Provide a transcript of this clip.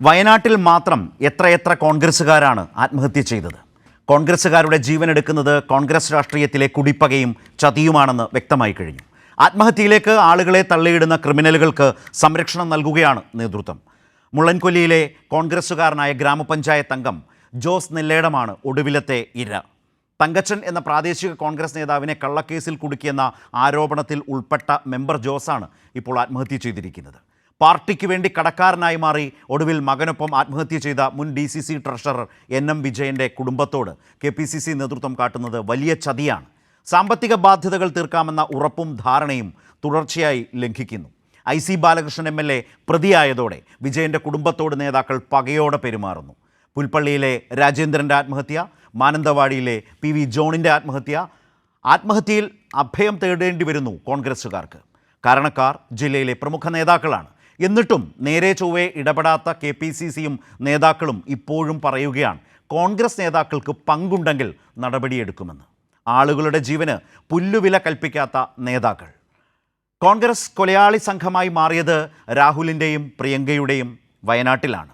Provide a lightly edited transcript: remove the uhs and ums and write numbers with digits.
വയനാട്ടിൽ മാത്രം എത്രയെത്ര കോൺഗ്രസ്സുകാരാണ് ആത്മഹത്യ ചെയ്തത്? കോൺഗ്രസ്സുകാരുടെ ജീവനെടുക്കുന്നത് കോൺഗ്രസ് രാഷ്ട്രീയത്തിലെ കുടിപ്പകയും ചതിയുമാണെന്ന് വ്യക്തമായി കഴിഞ്ഞു. ആത്മഹത്യയിലേക്ക് ആളുകളെ തള്ളിയിടുന്ന ക്രിമിനലുകൾക്ക് സംരക്ഷണം നൽകുകയാണ് നേതൃത്വം. മുള്ളൻകൊല്ലിയിലെ കോൺഗ്രസ്സുകാരനായ ഗ്രാമപഞ്ചായത്ത് അംഗം ജോസ് നെല്ലേടമാണ് ഒടുവിലത്തെ ഇര. തങ്കച്ചൻ എന്ന പ്രാദേശിക കോൺഗ്രസ് നേതാവിനെ കള്ളക്കേസിൽ കുടുക്കിയെന്ന ആരോപണത്തിൽ ഉൾപ്പെട്ട മെമ്പർ ജോസാണ് ഇപ്പോൾ ആത്മഹത്യ ചെയ്തിരിക്കുന്നത്. പാർട്ടിക്ക് വേണ്ടി കടക്കാരനായി മാറി ഒടുവിൽ മകനൊപ്പം ആത്മഹത്യ ചെയ്ത മുൻ DCC ട്രഷറർ NM വിജയൻ്റെ കുടുംബത്തോട് KPCC നേതൃത്വം കാട്ടുന്നത് വലിയ ചതിയാണ്. സാമ്പത്തിക ബാധ്യതകൾ തീർക്കാമെന്ന ഉറപ്പും ധാരണയും തുടർച്ചയായി ലംഘിക്കുന്നു. IC ബാലകൃഷ്ണൻ MLA പ്രതിയായതോടെ വിജയൻ്റെ കുടുംബത്തോട് നേതാക്കൾ പകയോടെ പെരുമാറുന്നു. പുൽപ്പള്ളിയിലെ രാജേന്ദ്രൻ്റെ ആത്മഹത്യ, മാനന്തവാടിയിലെ PV ജോണിൻ്റെ ആത്മഹത്യയിൽ അഭയം തേടേണ്ടി വരുന്നു കോൺഗ്രസ്സുകാർക്ക്. കാരണക്കാർ ജില്ലയിലെ പ്രമുഖ നേതാക്കളാണ്. എന്നിട്ടും നേരെ ചൊവ്വേ ഇടപെടാത്ത KPCCയും നേതാക്കളും ഇപ്പോഴും പറയുകയാണ് കോൺഗ്രസ് നേതാക്കൾക്ക് പങ്കുണ്ടെങ്കിൽ നടപടിയെടുക്കുമെന്ന്. ആളുകളുടെ ജീവന് പുല്ലുവില കൽപ്പിക്കാത്ത നേതാക്കൾ. കോൺഗ്രസ് കൊലയാളി സംഘമായി മാറിയത് രാഹുലിൻ്റെയും പ്രിയങ്കയുടെയും വയനാട്ടിലാണ്.